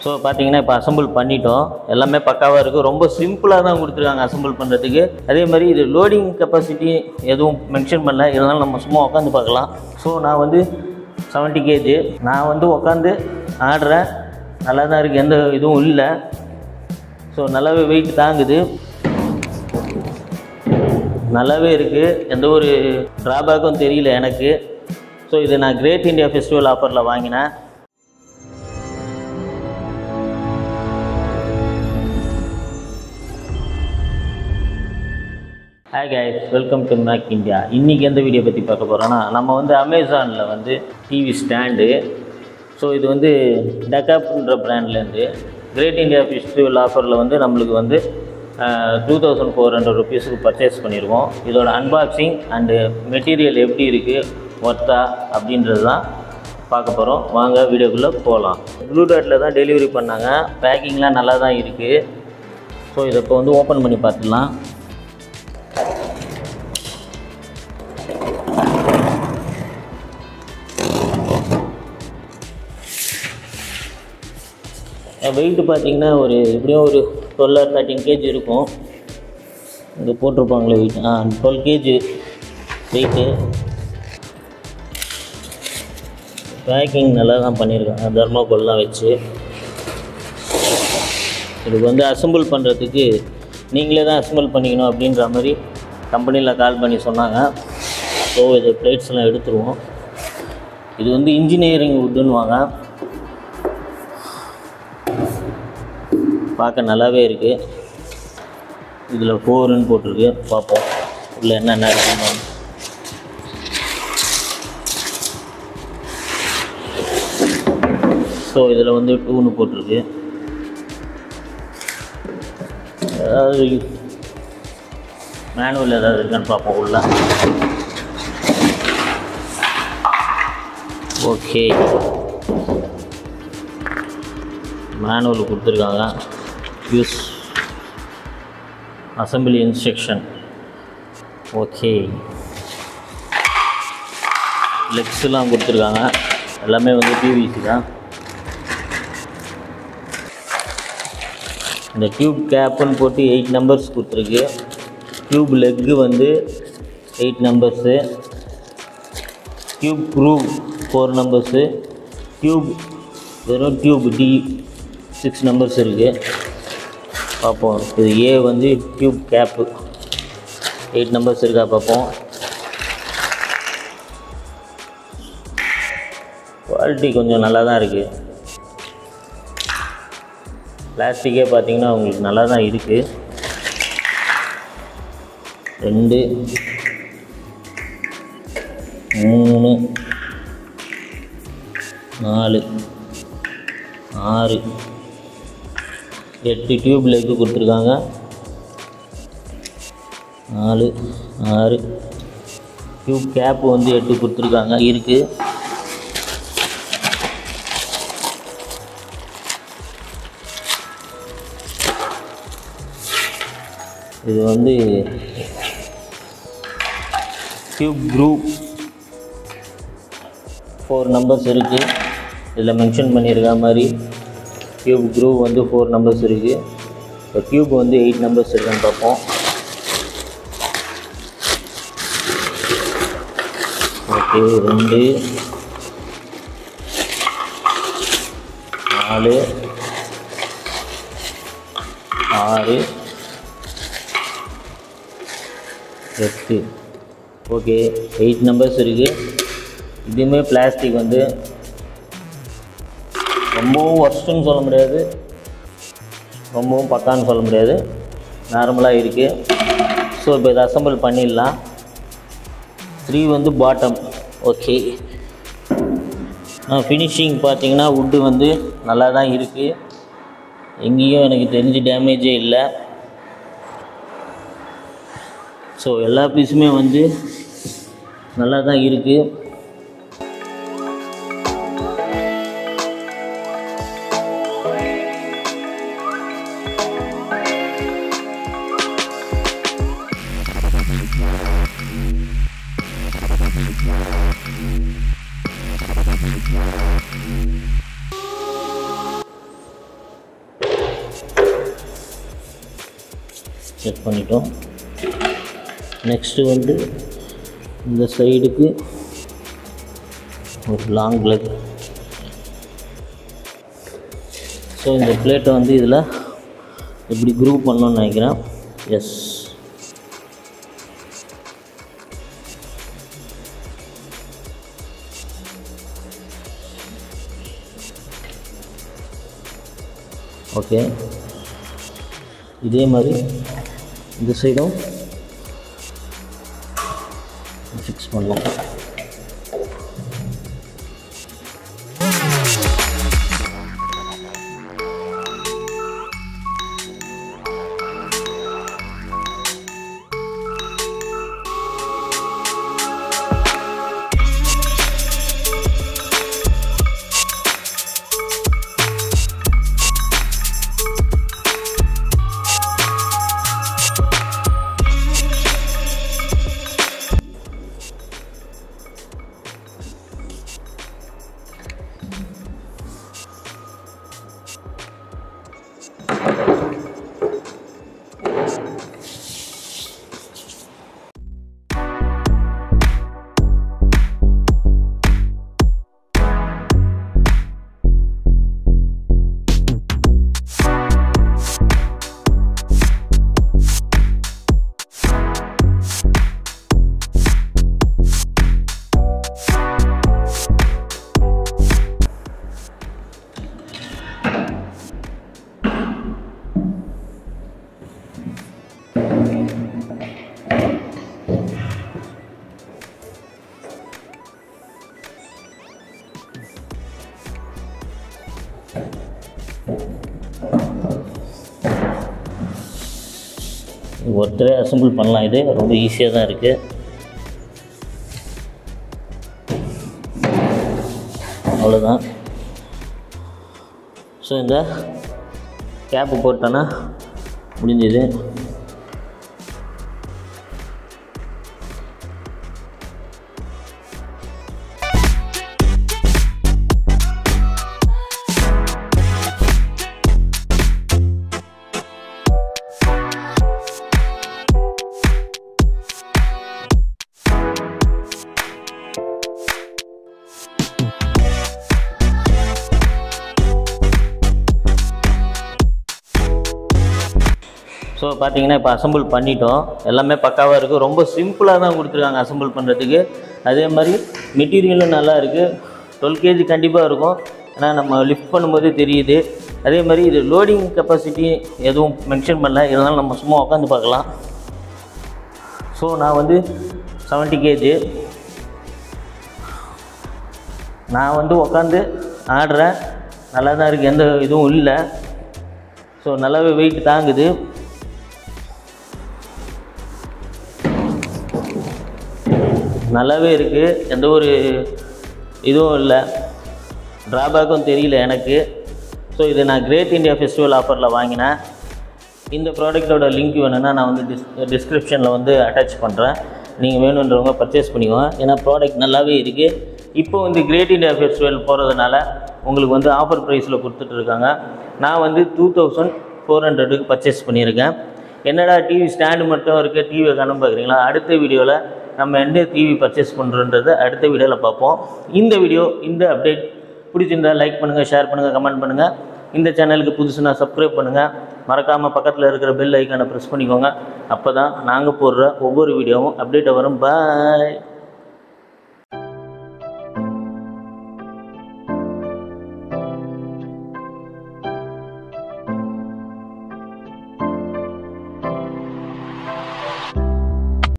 So பார்த்தீங்கன்னா இப்போ assemble பண்ணிட்டோம். எல்லாமே பக்காவாக இருக்குது. ரொம்ப சிம்பிளாக தான் கொடுத்துருக்காங்க அசம்பிள் பண்ணுறதுக்கு. அதே மாதிரி இது லோடிங் கெப்பாசிட்டி எதுவும் மென்ஷன் பண்ணல, இதனால் நம்ம சும்மா உட்காந்து பார்க்கலாம். ஸோ நான் வந்து 70 kg நான் வந்து உட்காந்து ஆடுறேன். நல்லா தான் இருக்குது, எந்த இதுவும் இல்லை. ஸோ நல்லாவே வெயிட் தாங்குது, நல்லாவே இருக்குது, எந்த ஒரு ட்ராபேக்கும் தெரியல எனக்கு. ஸோ இது நான் கிரேட் இந்தியா ஃபெஸ்டிவல் ஆஃபரில் வாங்கினேன். Hi guys, welcome to make India. இன்றைக்கி எந்த வீடியோ பற்றி பார்க்க போகிறோன்னா, நம்ம வந்து அமேசானில் வந்து டிவி ஸ்டாண்டு. ஸோ இது வந்து டெக்காப்ன்ற பிராண்ட்லேருந்து கிரேட் இந்தியா ஃபெஸ்டிவல் ஆஃபரில் வந்து நம்மளுக்கு வந்து 2400 rupeesக்கு பர்ச்சேஸ் பண்ணியிருக்கோம். இதோட அன்பாக்சிங் அண்டு மெட்டீரியல் எப்படி இருக்குது, ஒர்த்தா அப்படின்றது தான் பார்க்க போகிறோம். வாங்க வீடியோக்குள்ளே போகலாம். ப்ளூ டாட்டில் தான் டெலிவரி பண்ணாங்க. பேக்கிங்லாம் நல்லா தான் இருக்குது. ஸோ இதை இப்போ வந்து ஓப்பன் பண்ணி பார்த்துடலாம். வெயிட்டு பார்த்திங்கன்னா ஒரு எப்படியும் ஒரு 12 or 13 kg இருக்கும். இங்கே போட்டிருப்பாங்களே வெயிட், 12 kg வெயிட்டு. பேக்கிங் நல்லா தான் பண்ணியிருக்காங்க, தர்மாக்கோல்லாம் வச்சு. இதுக்கு வந்து அசம்பிள் பண்ணுறதுக்கு நீங்களே தான் அசம்பிள் பண்ணிக்கணும் அப்படின்ற மாதிரி கம்பெனியில் கால் பண்ணி சொன்னாங்க. ஸோ இது பிளேட்ஸ்லாம் எடுத்துருவோம். இது வந்து இன்ஜினியரிங் வுட்டுன்னுவாங்க. பார்க்க நல்லாவே இருக்குது. இதில் 4ன்னு போட்டிருக்கு. பார்ப்போம் உள்ளே என்னென்ன இருக்குன்னு. ஸோ இதில் வந்து 2ன்னு போட்டிருக்கு. ஏதாவது மேனுவல் ஏதாவது இருக்கான்னு பார்ப்போம் உள்ள. ஓகே, மேனுவல் கொடுத்துருக்காங்க. Use assembly instruction. ஓகே, லெக்ஸ்லாம் கொடுத்துருக்காங்க. எல்லாமே வந்து பிவிசி தான். இந்த டியூப் கேப்புன்னு போட்டு 8 numbers கொடுத்துருக்கு. டியூப் லெக்கு வந்து 8 numbers. Tube groove 4 numbers. Tube வெறும் டியூப் டி 6 numbers இருக்குது. பார்ப்போம். இது ஏ வந்து டியூப் கேப்பு 8 numbers இருக்கா பார்ப்போம். குவாலிட்டி கொஞ்சம் நல்லா தான் இருக்குது. பிளாஸ்டிக்கே பார்த்திங்கன்னா உங்களுக்கு நல்லா தான் இருக்குது. 2 3 4 6 8 டியூப் லெக்கு கொடுத்துருக்காங்க. 4 6 டியூப் கேப்பு வந்து 8 கொடுத்துருக்காங்க இருக்குது. இது வந்து டியூப் குரூப் 4 numbers இருக்குது. இதில் மென்ஷன் பண்ணியிருக்க மாதிரி டியூப் குரூவ் வந்து 4 numbers இருக்குது. இப்போ டியூப் வந்து 8 numbers இருக்குன்னு பார்ப்போம். ஓகே, 2 4 6 8. ஓகே, 8 numbers இருக்குது. இதுவுமே பிளாஸ்டிக் வந்து ரொம்பவும் ஒர்ஸ்ட்டுன்னு சொல்ல முடியாது, ரொம்பவும் பக்கான்னு சொல்ல முடியாது, நார்மலாக இருக்குது. ஸோ இப்போ இதை அசம்பிள் பண்ணிடலாம். 3 வந்து பாட்டம். ஓகே, ஃபினிஷிங் பார்த்திங்கன்னா வுட்டு வந்து நல்லா தான் இருக்குது. எங்கேயும் எனக்கு தெரிஞ்சு டேமேஜே இல்லை. ஸோ எல்லா பீஸுமே வந்து நல்லா தான் இருக்குது. செட் பண்ணிட்டோம். நெக்ஸ்ட்டு வந்து இந்த சைடுக்கு ஒரு லாங் லெக். ஸோ இந்த பிளேட்டை வந்து இதில் எப்படி குரூப் பண்ணணும்னு நினைக்கிறேன். Yes, okay. இதே மாதிரி இந்த சைடும் ஃபிக்ஸ் பண்ணலாம். ஒருத்தரே அசம்பிள் பண்ணலாம். இது ரொம்ப ஈஸியாக தான் இருக்குது. அவ்வளோதான். ஸோ இந்த கேப்பு போட்டோன்னா முடிஞ்சது. ஸோ பார்த்தீங்கன்னா இப்போ அசம்பிள் பண்ணிட்டோம். எல்லாமே பக்காவாக இருக்குது. ரொம்ப சிம்பிளாக தான் கொடுத்துருக்காங்க அசம்பிள் பண்ணுறதுக்கு. அதே மாதிரி மெட்டீரியலும் நல்லா இருக்குது. 12 kg கண்டிப்பாக இருக்கும். ஏன்னா நம்ம லிஃப்ட் பண்ணும்போதே தெரியுது. அதே மாதிரி இது லோடிங் கெப்பாசிட்டி எதுவும் மென்ஷன் பண்ணல. இதனால் நம்ம சும்மா உட்காந்து பார்க்கலாம். ஸோ நான் வந்து 70 kg நான் வந்து உட்காந்து ஆடுறேன். நல்லா தான் இருக்குது, எந்த இதுவும் இல்லை. ஸோ நல்லாவே வெயிட் தாங்குது. நல்லாவே இருக்குது, எந்த ஒரு இதுவும் இல்லை, ட்ராபேக்கும் தெரியல எனக்கு. ஸோ இது நான் கிரேட் இந்தியா ஃபெஸ்டிவல் ஆஃபரில் வாங்கினேன். இந்த ப்ராடக்டோட லிங்க் வேணும்னா நான் வந்து டிஸ்கிரிப்ஷனில் வந்து அட்டாச் பண்ணுறேன். நீங்கள் வேணுன்றவங்க பர்ச்சேஸ் பண்ணிக்கோங்க. ஏன்னா ப்ராடக்ட் நல்லாவே இருக்குது. இப்போ வந்து கிரேட் இந்தியா ஃபெஸ்டிவல் போகிறதுனால உங்களுக்கு வந்து ஆஃபர் ப்ரைஸில் கொடுத்துட்ருக்காங்க. நான் வந்து 2400க்கு பர்ச்சேஸ் பண்ணியிருக்கேன். என்னடா டிவி ஸ்டாண்டு மட்டும் இருக்குது, டிவியை காணும் பார்க்குறீங்களா? அடுத்த வீடியோவில் நம்ம எந்த டிவி பர்ச்சேஸ் பண்ணுறோன்றதை அடுத்த வீடியோவில் பார்ப்போம். இந்த வீடியோ, இந்த அப்டேட் பிடிச்சிருந்தால் லைக் பண்ணுங்கள், ஷேர் பண்ணுங்கள், கமெண்ட் பண்ணுங்கள். இந்த சேனலுக்கு புதுசுனா சப்ஸ்கிரைப் பண்ணுங்கள். மறக்காமல் பக்கத்தில் இருக்கிற பெல் ஐக்கானை ப்ரெஸ் பண்ணிக்கோங்க. அப்போ தான் நாங்கள் போடுற ஒவ்வொரு வீடியோவும் அப்டேட்டை வரும். பாய்.